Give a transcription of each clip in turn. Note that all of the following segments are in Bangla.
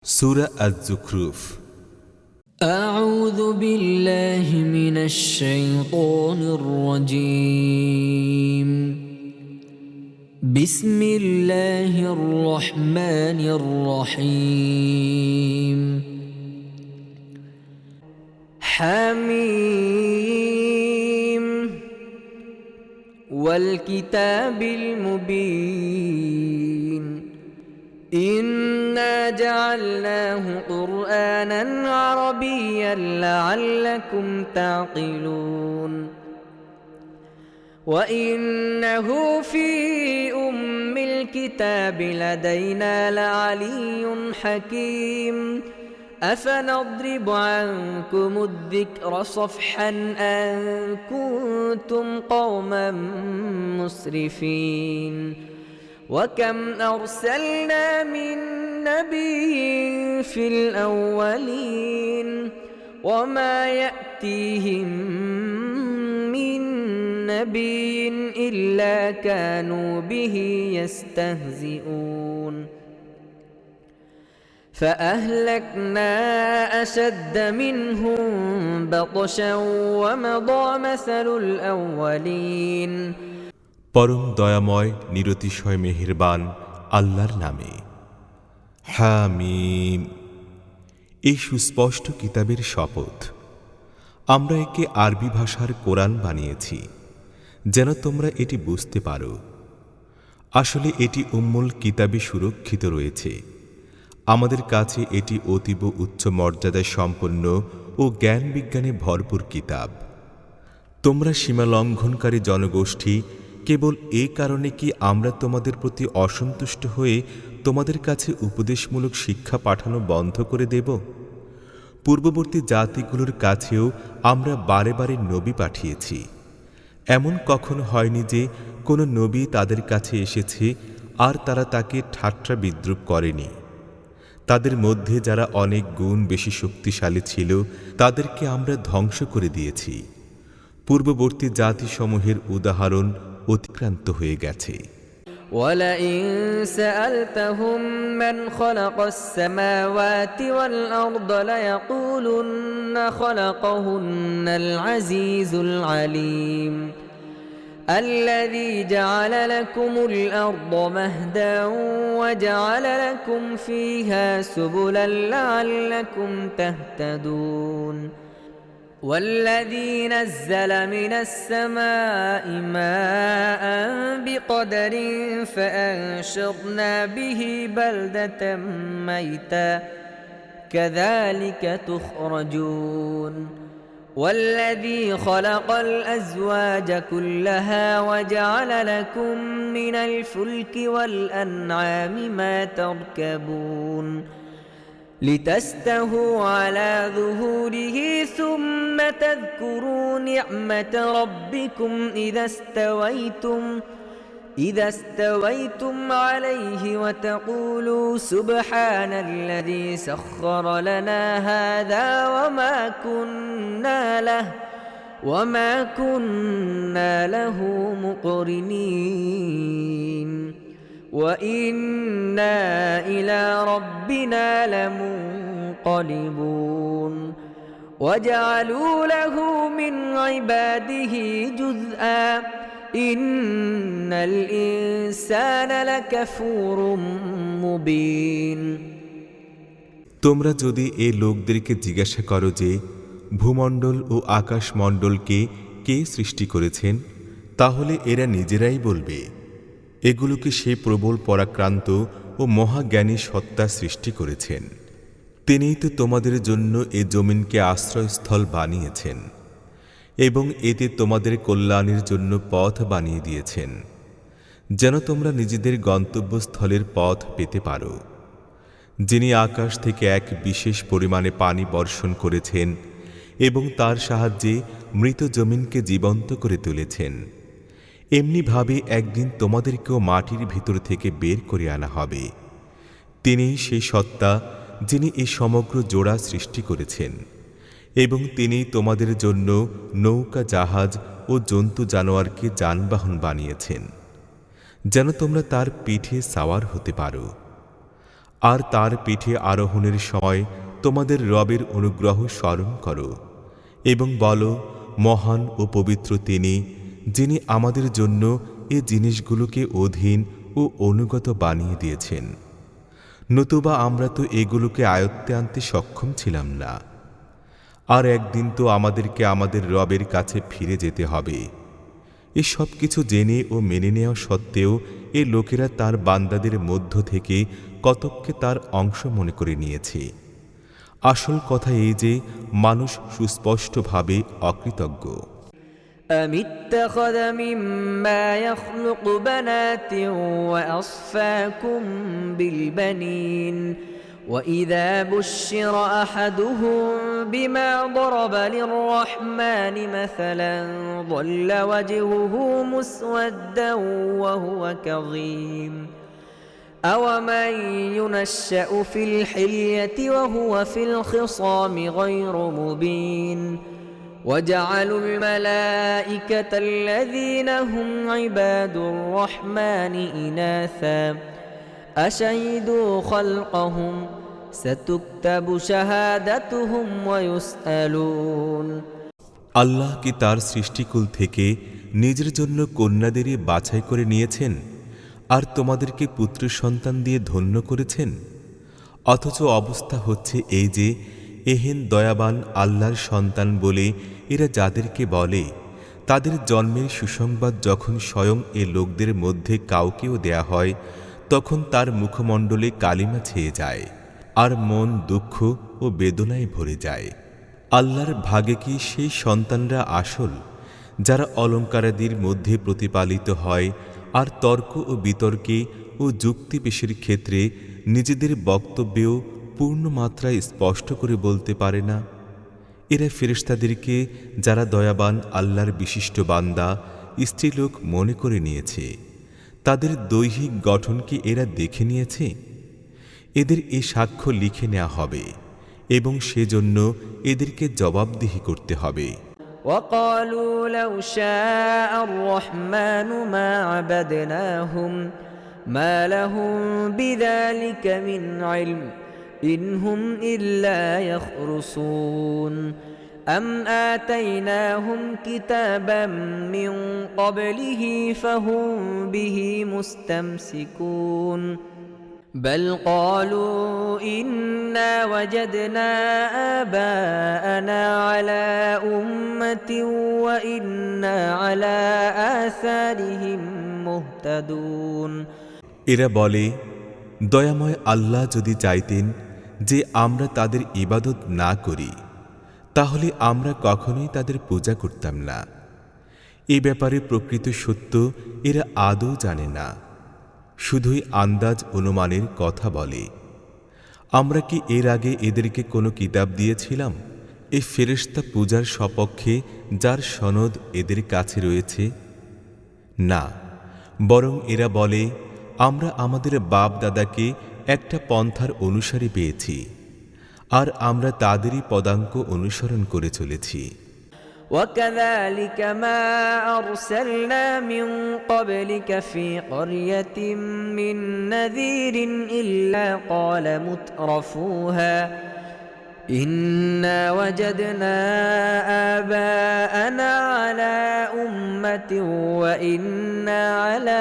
سورة الزخرف. أعوذ بالله من الشيطان الرجيم. بسم الله الرحمن الرحيم. حميم والكتاب المبين إنا جعلناه قرآنا عربيا لعلكم تعقلون وإنه في أم الكتاب لدينا لعلي حكيم أفنضرب عنكم الذكر صفحا أن كنتم قوما مسرفين وكم أرسلنا من نبي في الأولين وما يأتيهم من نبي إلا كانوا به يستهزئون فأهلكنا أشد منهم بطشا ومضى مثل الأولين পরম দয়াময় নিরতিশয় মেহেরবান আল্লাহর নামে। হামিম, এই সুস্পষ্ট কিতাবের শপথ। আমরা একে আরবি ভাষার কোরআন বানিয়েছি যেন তোমরা এটি বুঝতে পারো। আসলে এটি উম্মুল কিতাবে সুরক্ষিত রয়েছে। আমাদের কাছে এটি অতীব উচ্চ মর্যাদায় সম্পন্ন ও জ্ঞান বিজ্ঞানে ভরপুর কিতাব। তোমরা সীমা লঙ্ঘনকারী জনগোষ্ঠী কেবল এ কারণে কি আমরা তোমাদের প্রতি অসন্তুষ্ট হয়ে তোমাদের কাছে উপদেশমূলক শিক্ষা পাঠানো বন্ধ করে দেব? পূর্ববর্তী জাতিগুলোর কাছেও আমরা বারে বারে নবী পাঠিয়েছি। এমন কখনো হয়নি যে কোনো নবী তাদের কাছে এসেছে আর তারা তাকে ঠাট্টা বিদ্রূপ করেনি। তাদের মধ্যে যারা অনেক গুণ বেশি শক্তিশালী ছিল তাদেরকে আমরা ধ্বংস করে দিয়েছি। পূর্ববর্তী জাতিসমূহের উদাহরণ অতিক্রান্ত হয়ে গেছে। ولئن سألتهم من خلق السماوات والأرض ليقولن خلقهن العزيز العليم الذي جعل لكم الأرض مهدا وجعل لكم فيها سبلا لعلكم تهتدون والذي نزل من السماء ماء بقدر فأنشرنا به بلدة ميتا كذلك تخرجون والذي خلق الأزواج كلها وجعل لكم من الفلك والأنعام ما تركبون لتستهوا على ظهوره ثم تذكروا نعمة ربكم إذا استويتم عليه وتقولوا سبحان الذي سخر لنا هذا وما كنا له مقرنين وإنا إلى ربنا لمنقلبون وجعلوا له من عباده جزءا إن الإنسان لكفور مبين তোমরা যদি এই লোকদেরকে জিজ্ঞাসা করো যে ভূমণ্ডল ও আকাশমণ্ডলকে কে সৃষ্টি করেছেন, তাহলে এরা নিজেরাই বলবে, এগুলোকে সে প্রবল পরাক্রান্ত ও মহাজ্ঞানী সত্তা সৃষ্টি করেছেন। তিনিই তো তোমাদের জন্য এ জমিনকে আশ্রয়স্থল বানিয়েছেন এবং এতে তোমাদের কল্যাণের জন্য পথ বানিয়ে দিয়েছেন যেন তোমরা নিজেদের গন্তব্যস্থলের পথ পেতে পারো। যিনি আকাশ থেকে এক বিশেষ পরিমাণে পানি বর্ষণ করেছেন এবং তার সাহায্যে মৃত জমিনকে জীবন্ত করে তুলেছেন, এমনিভাবে একদিন তোমাদেরকেও মাটির ভিতর থেকে বের করে আনা হবে। তিনিই সেই সত্তা যিনি এই সমগ্র জোড়া সৃষ্টি করেছেন এবং তিনি তোমাদের জন্য নৌকা, জাহাজ ও জন্তু জানোয়ারকে যানবাহন বানিয়েছেন যেন তোমরা তার পিঠে সাওয়ার হতে পারো। আর তার পিঠে আরোহণের সময় তোমাদের রবের অনুগ্রহ স্মরণ করো এবং বলো, মহান ও পবিত্র তিনি, যিনি আমাদের জন্য এ জিনিসগুলোকে অধীন ও অনুগত বানিয়ে দিয়েছেন, নতুবা আমরা তো এগুলোকে আয়ত্তে আনতে সক্ষম ছিলাম না। আর একদিন তো আমাদেরকে আমাদের রবের কাছে ফিরে যেতে হবে। এ সব কিছু জেনে ও মেনে নেওয়া সত্ত্বেও এ লোকেরা তার বান্দাদের মধ্য থেকে কতককে তার অংশ মনে করে নিয়েছে। আসল কথা এই যে মানুষ সুস্পষ্টভাবে অকৃতজ্ঞ। أم اتخذ مما يخلق بنات وأصفاكم بالبنين وإذا بشر أحدهم بما ضرب للرحمن مثلا ظل وجهه مسودا وهو كظيم أومن ينشأ في الحلية وهو في الخصام غير مبين وجعلوا الملائكة الذين هم عباد الرحمن إناثا أشهدوا خلقهم ستكتب شهادتهم ويسألون আল্লাহ কি তার সৃষ্টিকুল থেকে নিজের জন্য কন্যাদেরই বাছাই করে নিয়েছেন আর তোমাদেরকে পুত্র সন্তান দিয়ে ধন্য করেছেন? অথচ অবস্থা হচ্ছে এই যে এহেন দয়াবান আল্লাহর সন্তান বলে এরা যাদেরকে বলে, তাদের জন্মের সুসংবাদ যখন স্বয়ং এ লোকদের মধ্যে কাউকেও দেয়া হয়, তখন তার মুখমণ্ডলে কালিমা ছেয়ে যায় আর মন দুঃখ ও বেদনায় ভরে যায়। আল্লাহর ভাগে কি সেই সন্তানরা আসল, যারা অলঙ্কারাদির মধ্যে প্রতিপালিত হয় আর তর্ক ও বিতর্কে ও যুক্তি পেশের ক্ষেত্রে নিজেদের বক্তব্যেও পূর্ণ মাত্রায় স্পষ্ট করে বলতে পারে না? এরা ফেরেশতাদেরকে, যারা দয়াবান আল্লাহর বিশিষ্ট বান্দা, স্ত্রীলোক মনে করে নিয়েছে, তাদের দৈহিক গঠন কি এরা দেখে নিয়েছে? এদের এ সাক্ষ্য লিখে নেওয়া হবে এবং সেজন্য এদেরকে জবাবদিহি করতে হবে। وقالوا لو شاء الرحمن ما عبدناهم ما لهم بذلك من علم إن هم إلا يخرصون أم آتيناهم كتابا من قبله فهم به مستمسكون بل قالوا إنا وجدنا آباءنا على أمة وإنا على آثارهم مهتدون এরা বলে, দয়াময় আল্লাহ যদি চাইতেন যে আমরা তাদের ইবাদত না করি, তাহলে আমরা কখনোই তাদের পূজা করতাম না। এ ব্যাপারে প্রকৃত সত্য এরা আদৌ জানে না, শুধুই আন্দাজ অনুমানের কথা বলে। আমরা কি এর আগে এদেরকে কোনো কিতাব দিয়েছিলাম এই ফেরেশতা পূজার সপক্ষে, যার সনদ এদের কাছে রয়েছে? না, বরং এরা বলে, আমরা আমাদের বাপ দাদাকে একটা পন্থার অনুসারী পেয়েছি আর আমরা তাদেরই পদাঙ্ক অনুসরণ করে চলেছি। وكذلك ما أرسلنا من قبلك في قرية من نذير إلا قال مترفوها إنا وجدنا آباءنا على أمة وإنا على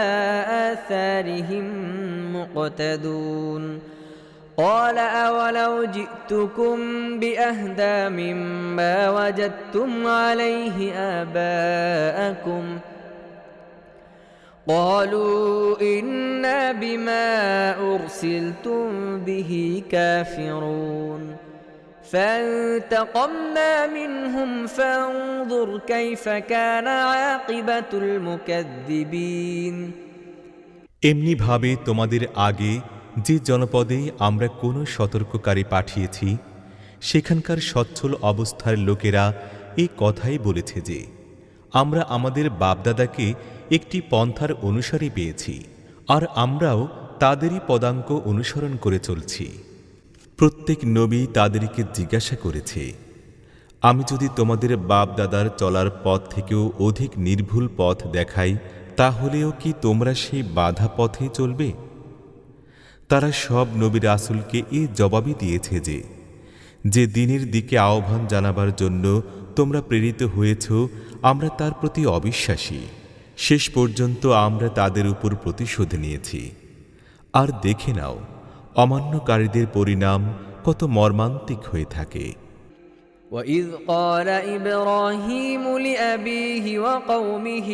آثارهم مقتدون قال أولو جئتكم بأهدى مما وجدتم عليه آباءكم قالوا إنا بما أرسلتم به كافرون فانتقمنا منهم فانظر كيف كان عاقبة المكذبين এমনি ভাবে তোমাদের আগে যে জনপদে আমরা কোনো সতর্ককারী পাঠিয়েছি, সেখানকার সচ্ছল অবস্থার লোকেরা এই কথাই বলেছে যে আমরা আমাদের বাপদাদাকে একটি পন্থার অনুসারী পেয়েছি আর আমরাও তাদেরই পদাঙ্ক অনুসরণ করে চলছি। প্রত্যেক নবী তাদেরকে জিজ্ঞাসা করেছে, আমি যদি তোমাদের বাপদাদার চলার পথ থেকেও অধিক নির্ভুল পথ দেখাই, তাহলেও কি তোমরা সেই বাধা পথে চলবে? তারা সব নবী রাসূলকে এ জবাবই দিয়েছে যে দিনের দিকে আহ্বান জানাবার জন্য তোমরা প্রেরিত হয়েছ আমরা তার প্রতি অবিশ্বাসী। শেষ পর্যন্ত আমরা তাদের উপর প্রতিশোধ নিয়েছি। আর দেখে নাও অমান্যকারীদের পরিণাম কত মর্মান্তিক হয়ে থাকে। وَإِذْ قَالَ إِبْرَاهِيمُ لِأَبِيهِ وَقَوْمِهِ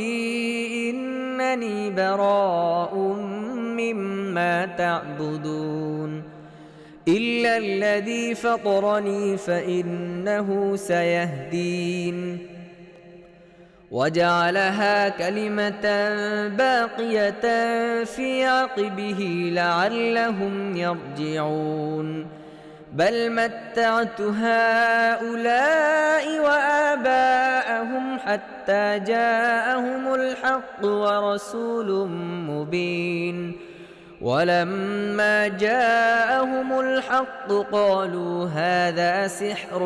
إِنَّنِي بَرَاءٌ مِّمَّا تَعْبُدُونَ إِلَّا الَّذِي فَطَرَنِي فَإِنَّهُ سَيَهْدِينِ وَجَعَلَهَا كَلِمَةً بَاقِيَةً فِي عَقِبِهِ لَعَلَّهُمْ يَرْجِعُونَ بل متعت هؤلاء وآباءهم حتى جاءهم الحق ورسول مبين ولما جاءهم الحق قالوا هذا سحر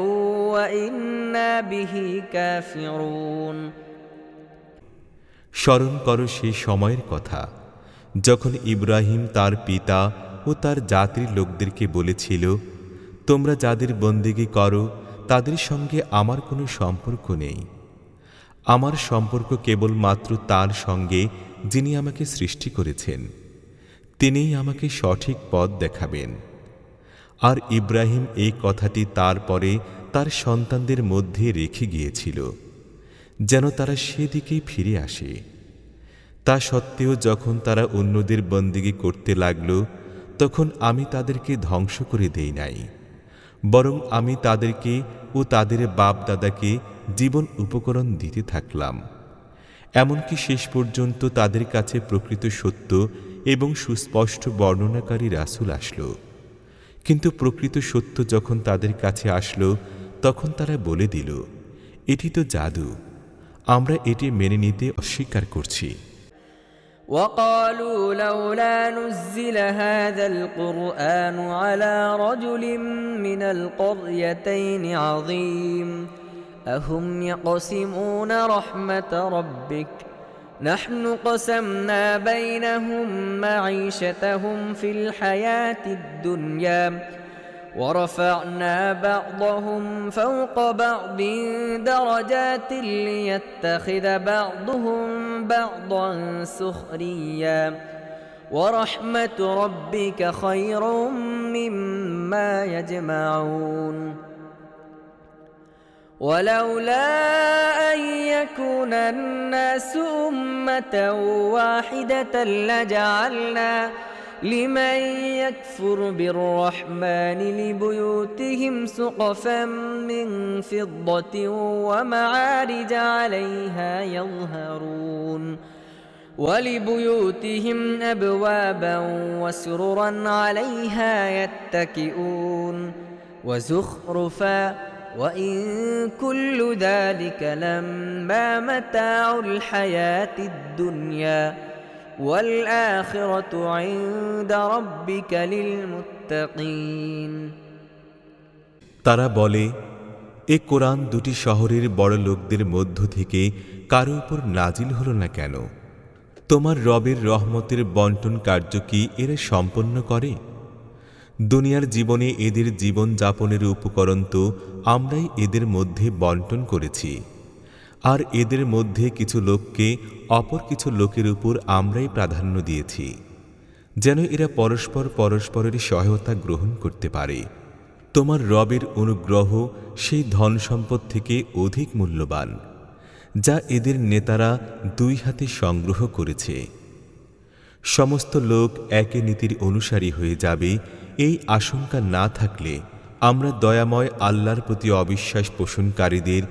وإنا به كافرون স্মরণ করো সেই সময়ের কথা যখন ইব্রাহিম তার পিতা ও তার জাতির লোকদেরকে বলেছিল, তোমরা যাদের বন্দেগী করো তাদের সঙ্গে আমার কোনো সম্পর্ক নেই। আমার সম্পর্ক কেবলমাত্র তার সঙ্গে যিনি আমাকে সৃষ্টি করেছেন, তিনিই আমাকে সঠিক পথ দেখাবেন। আর ইব্রাহিম এই কথাটি তারপরে তার সন্তানদের মধ্যে রেখে গিয়েছিল যেন তারা সেদিকেই ফিরে আসে। তা সত্ত্বেও যখন তারা অন্যদের বন্দেগী করতে লাগল তখন আমি তাদেরকে ধ্বংস করে দেই নাই, বরং আমি তাদেরকে ও তাদের বাপ দাদাকে জীবন উপকরণ দিতে থাকলাম, এমনকি শেষ পর্যন্ত তাদের কাছে প্রকৃত সত্য এবং সুস্পষ্ট বর্ণনাকারী রাসূল আসলো। কিন্তু প্রকৃত সত্য যখন তাদের কাছে আসলো তখন তারা বলে দিল, এটি তো জাদু, আমরা এটি মেনে নিতে অস্বীকার করছি। وقالوا لولا نزل هذا القرآن على رجل من القريتين عظيم أهم يقسمون رحمة ربك نحن قسمنا بينهم معيشتهم في الحياة الدنيا ورفعنا بعضهم فوق بعض درجات ليتخذ بعضهم بعضا سخريا ورحمة ربك خير مما يجمعون ولولا أن يكون الناس أمة واحدة لجعلنا لمن يكفر بالرحمن لبيوتهم سقفا من فضة ومعارج عليها يظهرون ولبيوتهم أبوابا وسررا عليها يتكئون وزخرفا وإن كل ذلك لما متاع الحياة الدنيا والآخرة عند ربك للمتقين তারা বলে, এ কোরআন দুটি শহরের বড় লোকদের মধ্য থেকে কারো উপর নাজিল হলো না কেন? তোমার রবের রহমতের বন্টন কার্য কি এরা সম্পন্ন করে? দুনিয়ার জীবনে এদের জীবন যাপনের উপকরণ তো আমরাই এদের মধ্যে বন্টন করেছি, আর এদের মধ্যে কিছু লোককে অপর কিছু লোকের উপর আমরাই প্রাধান্য দিয়েছি, যেন এরা পরস্পর পরস্পরের সহায়তা গ্রহণ করতে পারে। তোমার রবের অনুগ্রহ সেই ধন সম্পদ থেকে অধিক মূল্যবান যা এদের নেতারা দুই হাতে সংগ্রহ করেছে। সমস্ত লোক একে নীতির অনুসারী হয়ে যাবে এই আশঙ্কা না থাকলে আমরা দয়াময় আল্লাহর প্রতি অবিশ্বাস পোষণকারীদের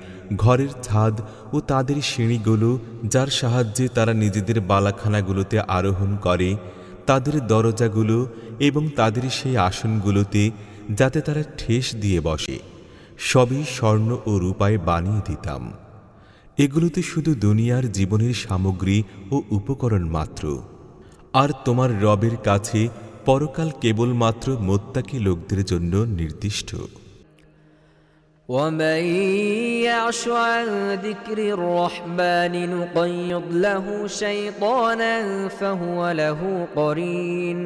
ঘরের ছাদ ও তাদের সিঁড়িগুলো যার সাহায্যে তারা নিজেদের বালাখানাগুলোতে আরোহণ করে, তাদের দরজাগুলো এবং তাদের সেই আসনগুলোতে যাতে তারা ঠেস দিয়ে বসে, সবই স্বর্ণ ও রূপায় বানিয়ে দিতাম। এগুলোতে শুধু দুনিয়ার জীবনের সামগ্রী ও উপকরণ মাত্র, আর তোমার রবের কাছে পরকাল কেবলমাত্র মুত্তাকী লোকদের জন্য নির্দিষ্ট। ومن يعش عن ذكر الرحمن نقيض له شيطانا فهو له قرين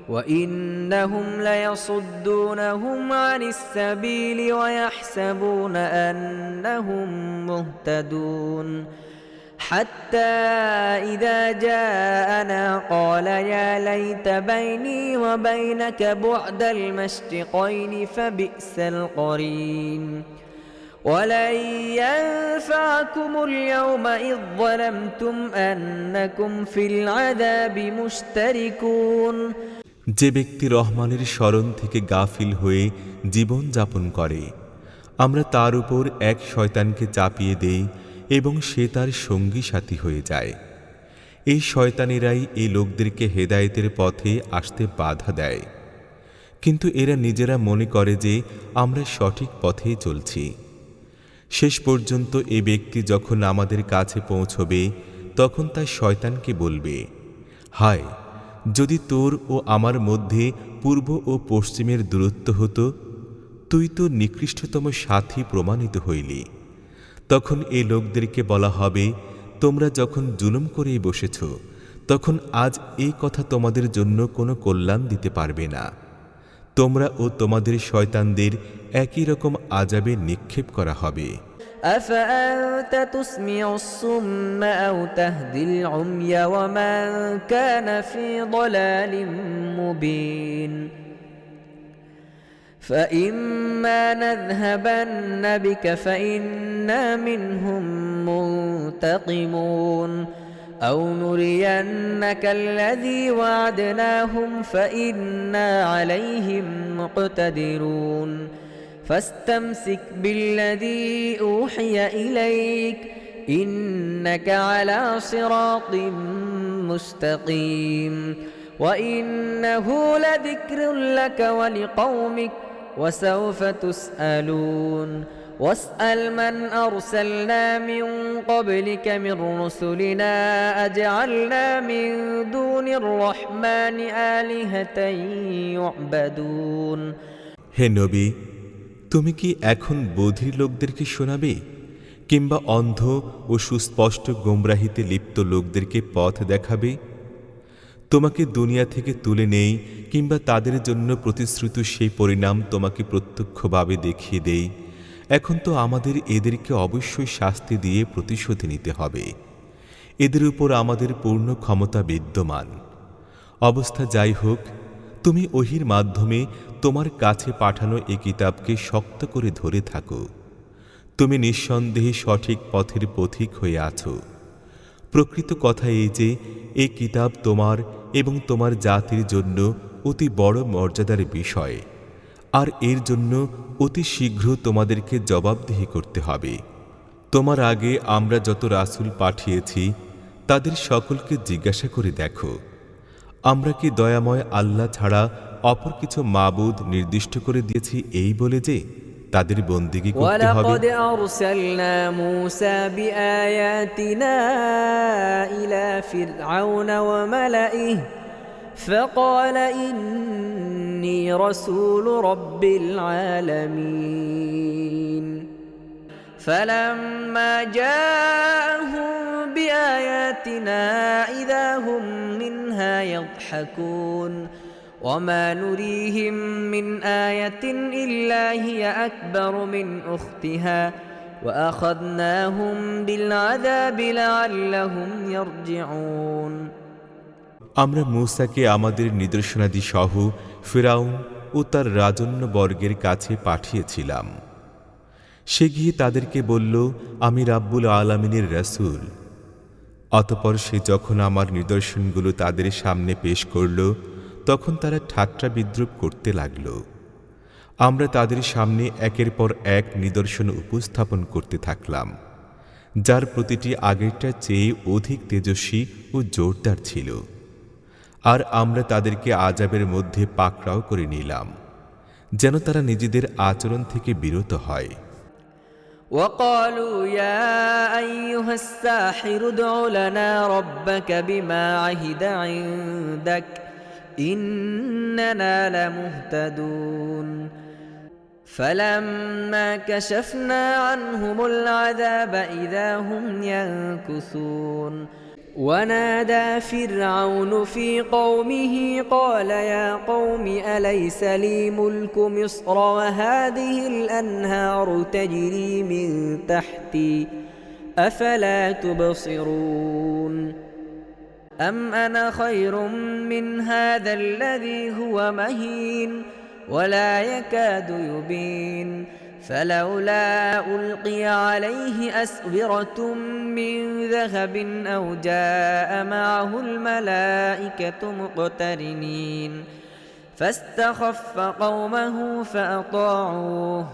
وإنهم ليصدونهم عن السبيل ويحسبون أنهم مهتدون حتى إذا جاءنا قال يا ليت بيني وبينك بعد المشرقين فبئس القرين ولن ينفعكم اليوم إذ ظلمتم أنكم في العذاب مشتركون যে ব্যক্তি রহমানের স্মরণ থেকে গাফিল হয়ে জীবন যাপন করে আমরা তার উপর এক শয়তানকে চাপিয়ে দেই এবং সে তার সঙ্গী সাথী হয়ে যায়। এই শয়তানেরাই এই লোকদেরকে হেদায়েতের পথে আসতে বাধা দেয়, কিন্তু এরা নিজেরা মনে করে যে আমরা সঠিক পথেই চলছি। শেষ পর্যন্ত এ ব্যক্তি যখন আমাদের কাছে পৌঁছবে তখন তার শয়তানকে বলবে, হায়, যদি তোর ও আমার মধ্যে পূর্ব ও পশ্চিমের দূরত্ব হতো, তুই তো নিকৃষ্টতম সাথী প্রমাণিত হইলি। তখন এই লোকদেরকে বলা হবে, তোমরা যখন জুলুম করেই বসেছ তখন আজ এই কথা তোমাদের জন্য কোনো কল্যাণ দিতে পারবে না। তোমরা ও তোমাদের শয়তানদের একই রকম আযাবে নিক্ষেপ করা হবে। أفأنت تسمع الصم أو تهدي العمي ومن كان في ضلال مبين فإما نذهبن بك فإنا منهم منتقمون أو نرينك الذي وعدناهم فإنا عليهم مقتدرون فاستمسك بالذي أوحي إليك إنك على صراط مستقيم وإنه لذكر لك ولقومك وسوف تسألون واسأل من أرسلنا من قبلك من رسلنا أجعلنا من دون الرحمن آلهة يعبدون হে নবী, তুমি কি এখন বধির লোকদেরকে শোনাবে কিংবা অন্ধ ও সুস্পষ্ট গোমরাহিতে লিপ্ত লোকদেরকে পথ দেখাবে? তোমাকে দুনিয়া থেকে তুলে নেই কিংবা তাদের জন্য প্রতিশ্রুত সেই পরিণাম তোমাকে প্রত্যক্ষভাবে দেখিয়ে দেই, এখন তো আমাদের এদেরকে অবশ্যই শাস্তি দিয়ে প্রতিশোধ নিতে হবে। এদের উপর আমাদের পূর্ণ ক্ষমতা বিদ্যমান। অবস্থা যাই হোক, তুমি ওহীর মাধ্যমে তোমার কাছে পাঠানো এই কিতাবকে শক্ত করে ধরে থাকো। তুমি নিঃসন্দেহে সঠিক পথের পথিক হয়ে আছো। প্রকৃত কথা এই যে এই কিতাব তোমার এবং তোমার জাতির জন্য অতি বড় মর্যাদার বিষয়, আর এর জন্য অতি শীঘ্র তোমাদেরকে জবাবদিহি করতে হবে। তোমার আগে আমরা যত রাসূল পাঠিয়েছি তাদের সকলকে জিজ্ঞাসা করে দেখো, আমরা কি দয়াময় আল্লাহ ছাড়া অপর কিছু মাবুদ নির্দিষ্ট করে দিয়েছি এই বলে যে তাদের বন্দেগী করতে হবে? ওয়ালাকাদ আরসালনা মূসা বিআয়াতিনা ইলা ফিরআউনা ওয়া মালাইহি فقال إني رسول رب العالمين فلما جاءهم بآياتنا إذا هم منها يضحكون وما نريهم من آية إلا هي أكبر من أختها وأخذناهم بالعذاب لعلهم يرجعون আমরা মূসাকে আমাদের নিদর্শনাদি সহ ফিরআউন ও তার রাজন্যবর্গের কাছে পাঠিয়েছিলাম। সে গিয়ে তাদেরকে বলল, আমি রাব্বুল আলামিনের রাসূল। অতঃপর সে যখন আমার নিদর্শনগুলো তাদের সামনে পেশ করল তখন তারা ঠাট্টা বিদ্রূপ করতে লাগল। আমরা তাদের সামনে একের পর এক নিদর্শন উপস্থাপন করতে থাকলাম, যার প্রতিটি আগেরটার চেয়ে অধিক তেজস্বী ও জোরদার ছিল। আর আমরা তাদেরকে আযাবের মধ্যে পাকড়াও করে নিলাম, যেন তারা নিজেদের আচরণ থেকে বিরত হয়। وقالوا يا أيها الساحر ادع لنا ربك بما عهد عندك إننا لمهتدون فلما كشفنا عنهم العذاب إذا هم ينكثون ونادى فرعون في قومه قال يا قوم أليس لي ملك مصر وهذه الأنهار تجري من تحتي أفلا تبصرون أم أنا خير من هذا الذي هو مهين ولا يكاد يبين فلولا ألقي عليه أسورة من ذهب أو جاء معه الملائكة مقترنين فاستخف قومه فأطاعوه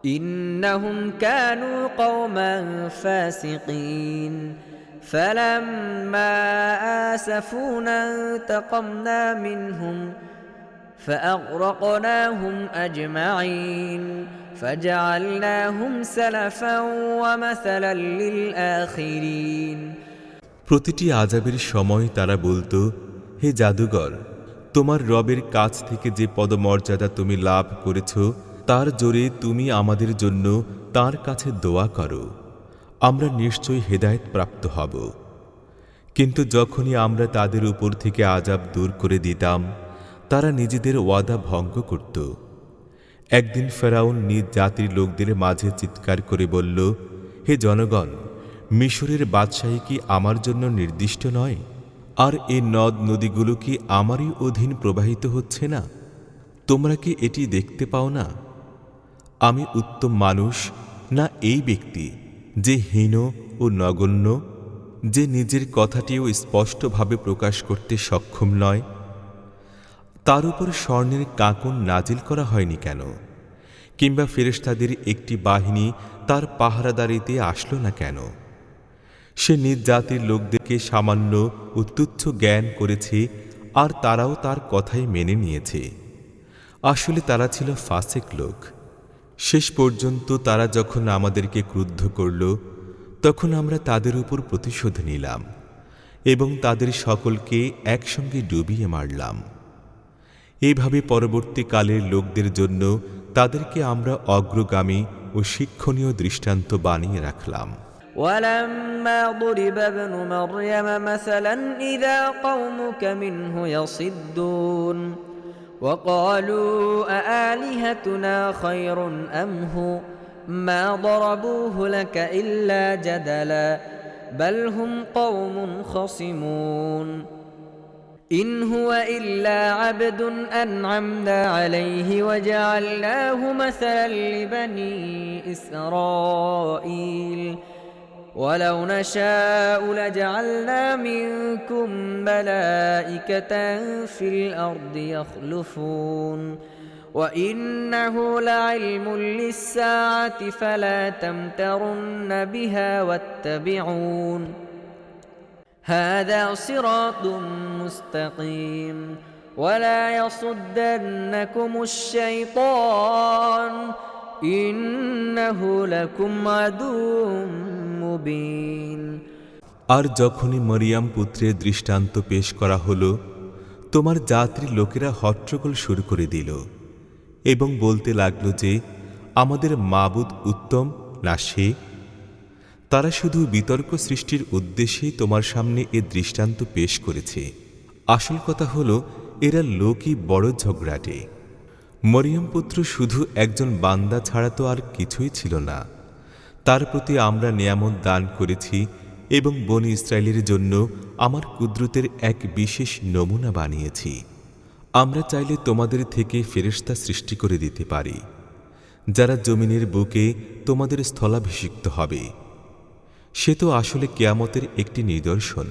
إنهم كانوا قوما فاسقين فلما آسفونا انتقمنا منهم فأغرقناهم أجمعين فجعلناهم سلفا ومثلا للآخرين প্রতিটি আযাবের সময় তারা বলতো, হে জাদুকর, তোমার রবের কাছ থেকে যে পদমর্যাদা তুমি লাভ করেছ তার জোরে তুমি আমাদের জন্য তার কাছে দোয়া করো, আমরা নিশ্চয়ই হেদায়েত প্রাপ্ত হব। কিন্তু যখনই আমরা তাদের উপর থেকে আযাব দূর করে দিতাম তারা নিজেদের ওয়াদা ভঙ্গ করত। একদিন ফেরাউন নিজ জাতির লোকদের মাঝে চিৎকার করে বলল, হে জনগণ, মিশরের বাদশাহী কি আমার জন্য নির্দিষ্ট নয়? আর এ নদ নদীগুলো কি আমারই অধীন প্রবাহিত হচ্ছে না? তোমরা কি এটি দেখতে পাও না? আমি উত্তম মানুষ না এই ব্যক্তি যে হীন ও নগণ্য, যে নিজের কথাটিও স্পষ্টভাবে প্রকাশ করতে সক্ষম নয়? তার উপর স্বর্ণের কাঁকন নাজিল করা হয়নি কেন? কিংবা ফেরেশতাদের একটি বাহিনী তার পাহারাদারিতে আসলো না কেন? সে নিজ জাতির লোকদেরকে সামান্য ও তুচ্ছ জ্ঞান করেছে, আর তারাও তার কথাই মেনে নিয়েছে। আসলে তারা ছিল ফাসেক লোক। শেষ পর্যন্ত তারা যখন আমাদেরকে ক্রুদ্ধ করল, তখন আমরা তাদের উপর প্রতিশোধ নিলাম এবং তাদের সকলকে একসঙ্গে ডুবিয়ে মারলাম। এইভাবে পরবর্তীকালের লোকদের জন্য তাদেরকে আমরা অগ্রগামী ও শিক্ষণীয় দৃষ্টান্ত বানিয়ে রাখলাম। ولما ضرب ابن مريم مثلا إذا قومك منه يصدون وقالوا أآلهتنا خير أم هو ما ضربوه لك إلا جدلا بل هم قوم خصمون إن هو إلا عبد أنعمنا عليه وجعلناه مثلا لبني إسرائيل ولو نشاء لجعلنا منكم ملائكة في الأرض يخلفون وإنه لعلم للساعة فلا تمترن بها واتبعون هذا صراط مستقيم ولا يصدنكم الشيطان إنه لكم عدو মুবিন। আর যখনই মরিয়াম পুত্রের দৃষ্টান্ত পেশ করা হলো, তোমার জাতির লোকেরা হট্টগোল শুরু করে দিল এবং বলতে লাগলো যে আমাদের মাবুদ উত্তম না সে। তারা শুধু বিতর্ক সৃষ্টির উদ্দেশ্যেই তোমার সামনে এ দৃষ্টান্ত পেশ করেছে। আসল কথা হলো এরা লোকই বড় ঝগড়াটে। মরিয়ম পুত্র শুধু একজন বান্দা ছাড়া তো আর কিছুই ছিল না। তার প্রতি আমরা নিয়ামত দান করেছি এবং বনি ইসরায়েলের জন্য আমার কুদরতের এক বিশেষ নমুনা বানিয়েছি। আমরা চাইলে তোমাদের থেকে ফেরেশতা সৃষ্টি করে দিতে পারি, যারা জমিনের বুকে তোমাদের স্থলাভিষিক্ত হবে। সে তো আসলে কিয়ামতের একটি নিদর্শন।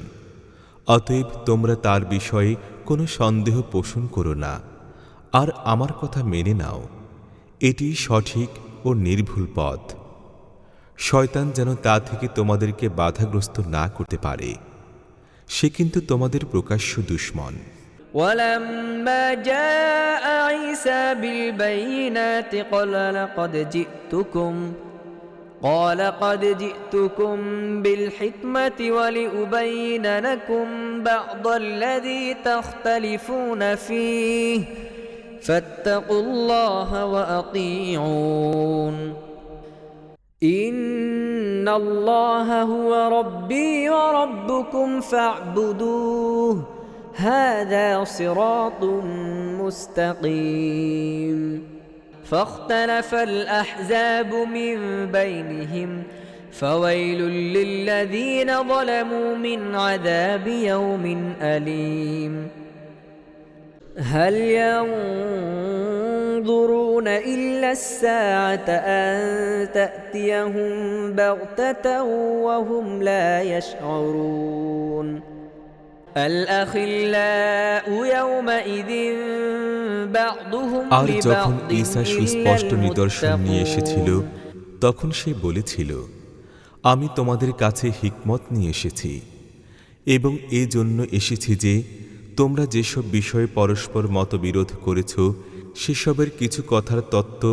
অতএব তোমরা তার বিষয়ে কোনো সন্দেহ পোষণ করো না, আর আমার কথা মেনে নাও। এটি সঠিক ও নির্ভুল পথ। শয়তান যেন তা থেকে তোমাদেরকে বাধাগ্রস্ত না করতে পারে। সে কিন্তু তোমাদের প্রকাশ্য দুশমন। ولما جاء عيسى بالبينات قال قد جئتكم بالحكمة ولأبين لكم بعض الذي تختلفون فيه فاتقوا الله وأطيعون إن إن الله هو ربي وربكم فاعبدوه هذا صراط مستقيم فاختلف الأحزاب من بينهم فويل للذين ظلموا من عذاب يوم أليم هل ينظرون إلا الساعة أن تأتيهم بغتة وهم لا يشعرون الأخلاء يومئذ بعضهم আর যখন لبعض ঈসা إلا সুস্পষ্ট নিদর্শন নিয়ে এসেছিল المتقون তখন সে বলেছিল, আমি তোমাদের কাছে হিকমত নিয়ে এসেছি এবং এজন্য এসেছি যে তোমরা যেসব বিষয়ে পরস্পর মতবিরোধ করেছ সেসবের কিছু কথার তত্ত্ব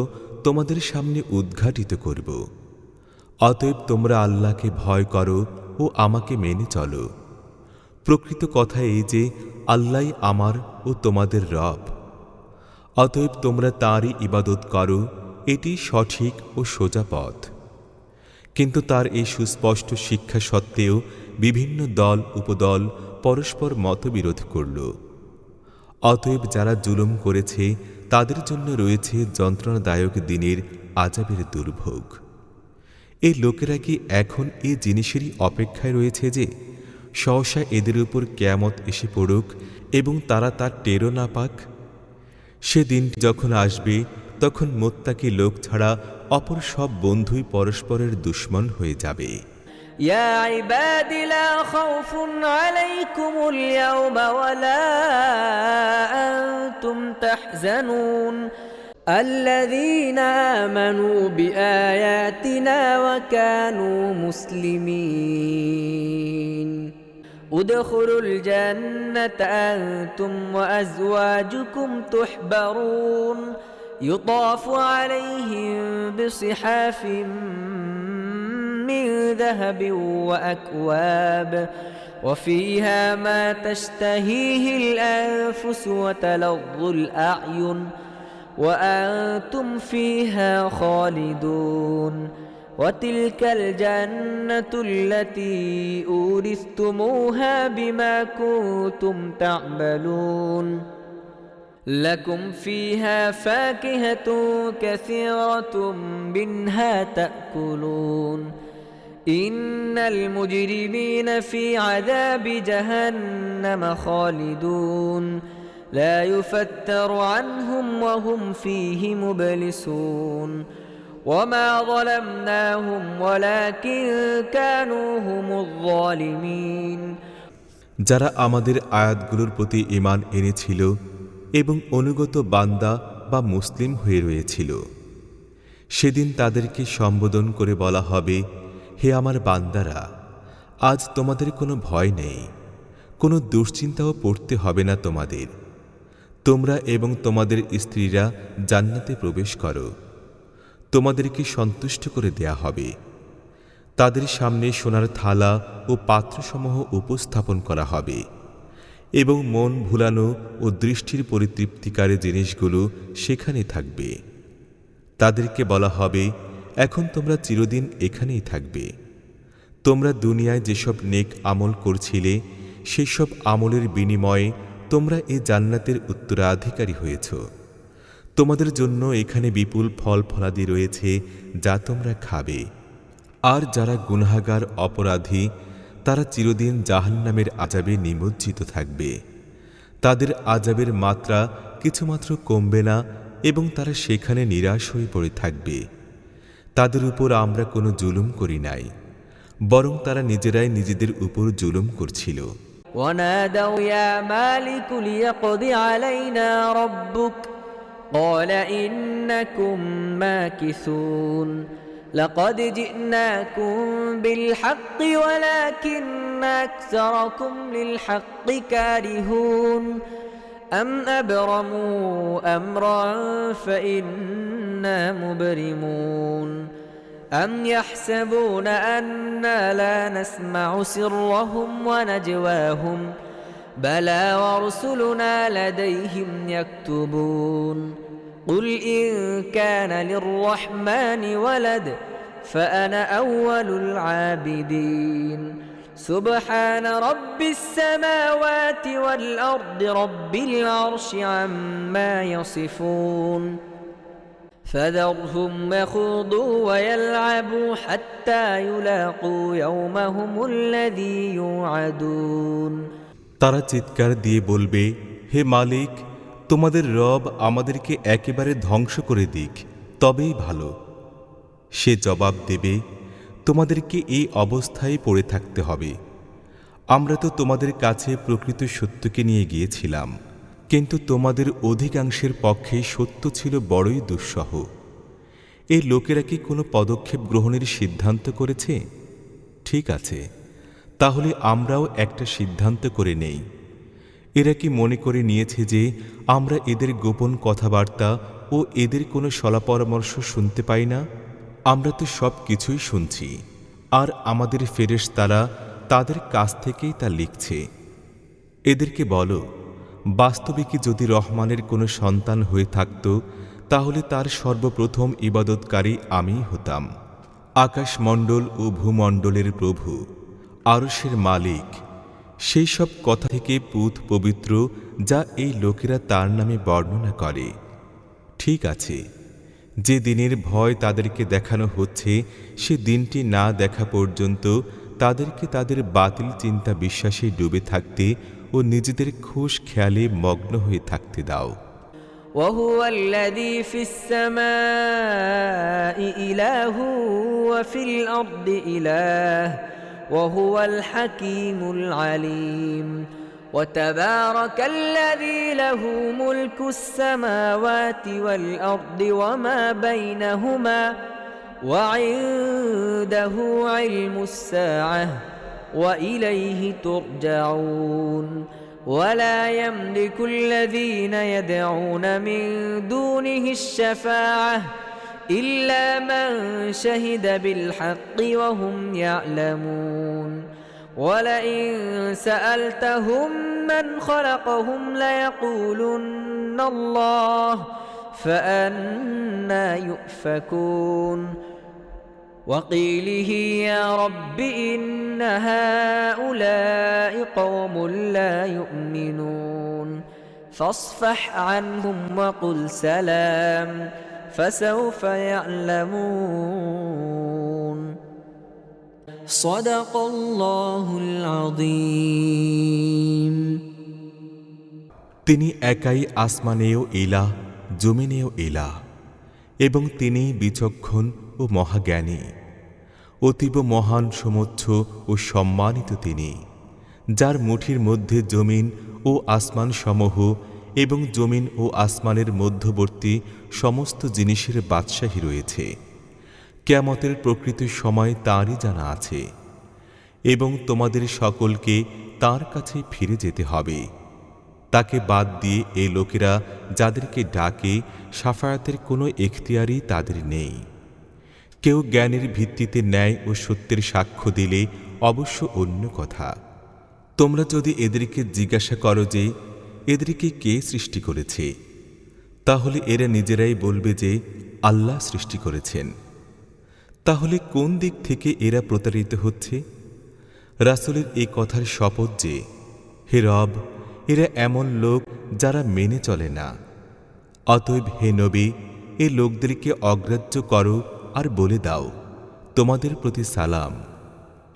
তোমাদের সামনে উদ্ঘাটিত করব। অতএব তোমরা আল্লাহকে ভয় করো ও আমাকে মেনে চলো। প্রকৃত কথা এই যে আল্লাহই আমার ও তোমাদের রব। অতএব তোমরা তাঁরই ইবাদত করো, এটি সঠিক ও সোজা পথ। কিন্তু তার এই সুস্পষ্ট শিক্ষা সত্ত্বেও বিভিন্ন দল উপদল পরস্পর মতবিরোধ করল। অতএব যারা জুলুম করেছে তাদের জন্য রয়েছে যন্ত্রণাদায়ক দিনের আযাবের দুর্ভোগ। এই লোকেরা কি এখন এই জিনিসেরই অপেক্ষায় রয়েছে যে সহসা এদের উপর কিয়ামত এসে পড়ুক এবং তারা তার টেরও না পাক? সেদিন যখন আসবে তখন মুত্তাকি লোক ছাড়া অপর সব বন্ধুই পরস্পরের দুশমন হয়ে যাবে। يا عباد لا خوف عليكم اليوم ولا أنتم تحزنون الذين آمنوا بآياتنا وكانوا مسلمين ادخلوا الجنة أنتم وأزواجكم تحبرون يطاف عليهم بصحاف من ذهب وأكواب وفيها ما تشتهيه الأنفس وتلظ الأعين وأنتم فيها خالدون وتلك الجنة التي أورثتموها بما كنتم تعملون لكم فيها فاكهة كثيرة منها تأكلون إن المجرمين في عذاب جهنم خالدون لا يفتر عنهم وهم فيه مبلسون وما ظلمناهم ولكن كانوا هم الظالمين যারা আমাদের আয়াতগুলোর প্রতি ঈমান এনেছিল এবং অনুগত বান্দা বা মুসলিম হয়ে রয়েছিল, সেদিন তাদেরকে সম্বোধন করে বলা হবে, হে আমার বান্দারা, আজ তোমাদের কোনো ভয় নেই, কোনো দুশ্চিন্তাও পড়তে হবে না তোমাদের। তোমরা এবং তোমাদের স্ত্রীরা জান্নাতে প্রবেশ করো, তোমাদেরকে সন্তুষ্ট করে দেয়া হবে। তাদের সামনে সোনার থালা ও পাত্রসমূহ উপস্থাপন করা হবে এবং মন ভুলানো ও দৃষ্টির পরিতৃপ্তিকারী জিনিসগুলো সেখানে থাকবে। তাদেরকে বলা হবে, এখন তোমরা চিরদিন এখানেই থাকবে। তোমরা দুনিয়ায় যেসব নেক আমল করছিলে সেসব আমলের বিনিময়ে তোমরা এ জান্নাতের উত্তরাধিকারী হয়েছ। তোমাদের জন্য এখানে বিপুল ফল ফলাদি রয়েছে যা তোমরা খাবে। আর যারা গুনাহগার অপরাধী তারা চিরদিন জাহান্নামের আযাবে নিমজ্জিত থাকবে। তাদের আযাবের মাত্রা কিছুমাত্র কমবে না এবং তারা সেখানে নিরাশ হয়ে পড়ে থাকবে। তাদের উপর আমরা কোনো জুলুম করি নাই, বরং তারা নিজেরাই নিজেদের উপর জুলুম করছিল। ونادوا يا مالك ليقض علينا ربك قال إنكم ماكثون لقد جئناكم بالحق ولكن أكثركم للحق كارهون أم أبرموا أمرا فإنا مبرمون أم يحسبون أنا لا نسمع سرهم ونجواهم بلى ورسلنا لديهم يكتبون قل إن كان للرحمن ولد فأنا أول العابدين سبحان رب السماوات والأرض رب العرش عما يصفون فذرهم يخوضوا ويلعبوا حتى يلاقوا يومهم الذي يوعدون তারা চিৎকার দিয়ে বলবে, হে মালিক, তোমাদের রব আমাদেরকে একেবারে ধ্বংস করে দিক, তবেই ভালো। সে জবাব দেবে, তোমাদেরকে এই অবস্থায় পড়ে থাকতে হবে। আমরা তো তোমাদের কাছে প্রকৃত সত্যকে নিয়ে গিয়েছিলাম, কিন্তু তোমাদের অধিকাংশের পক্ষে সত্য ছিল বড়ই দুঃসহ। এই লোকেরা কি কোনো পদক্ষেপ গ্রহণের সিদ্ধান্ত করেছে? ঠিক আছে, তাহলে আমরাও একটা সিদ্ধান্ত করে নেই। এরা কি মনে করে নিয়েছে যে আমরা এদের গোপন কথাবার্তা ও এদের কোনো সলাপরামর্শ শুনতে পাই না? আমরা তো সব কিছুই শুনছি, আর আমাদের ফেরেশতারা তাদের কাছ থেকেই তা লিখছে। এদেরকে বলো, বাস্তবে কি যদি রহমানের কোনো সন্তান হয়ে থাকত, তাহলে তার সর্বপ্রথম ইবাদতকারী আমিই হতাম। আকাশমণ্ডল ও ভূমণ্ডলের প্রভু, আরশের মালিক, সেই সব কথা থেকে পুত পবিত্র যা এই লোকেরা তার নামে বর্ণনা করে। ঠিক আছে, যে দিনের ভয় তাদেরকে দেখানো হচ্ছে, সে দিনটি না দেখা পর্যন্ত তাদেরকে তাদের বাতিল চিন্তা বিশ্বাসে ডুবে থাকতে ও নিজেদের খুশ খেয়ালে মগ্ন হয়ে থাকতে দাও। وهو الذي في السماء إله وفي الأرض إله وهو الحكيم العليم وتبارك الذي له ملك السماوات والأرض وما بينهما وعنده علم الساعة وإليه ترجعون ولا يملك الذين يدعون من دونه الشفاعة إلا من شهد بالحق وهم يعلمون ولئن سألتهم من خلقهم ليقولن الله فأنى يؤفكون وقيله يا رب إن هؤلاء قوم لا يؤمنون فاصفح عنهم وقل سلام فسوف يعلمون صدق الله العظيم তিনি একাই আসমানেও ইলাহ, জমিনেও ইলাহ, এবং তিনি বিচক্ষণ ও মহাজ্ঞানী। অতীব মহান সমুচ্চ ও সম্মানিত তিনি, যার মুঠির মধ্যে জমিন ও আসমান সমূহ এবং জমিন ও আসমানের মধ্যবর্তী সমস্ত জিনিসের বাদশাহী রয়েছে। কিয়ামতের প্রকৃত সময় তাঁরই জানা আছে, এবং তোমাদের সকলকে তাঁর কাছে ফিরে যেতে হবে। তাকে বাদ দিয়ে এই লোকেরা যাদেরকে ডাকে, শাফায়াতের কোনো এখতিয়ারই তাদের নেই। কেউ জ্ঞানের ভিত্তিতে ন্যায় ও সত্যের সাক্ষ্য দিলে অবশ্য অন্য কথা। তোমরা যদি এদেরকে জিজ্ঞাসা করো যে এদেরকে কে সৃষ্টি করেছে, তাহলে এরা নিজেরাই বলবে যে আল্লাহ সৃষ্টি করেছেন। তাহলে কোন দিক থেকে এরা প্রতারিত হচ্ছে? রাসূলের এই কথার শপথ যে, হে রব, এরা এমন লোক যারা মেনে চলে না। অতএব হে নবী, এই লোকদেরকে অগ্রাহ্য করো আর বলে দাও, তোমাদের প্রতি সালাম,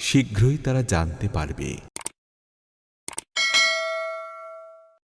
শীঘ্রই তারা জানতে পারবে।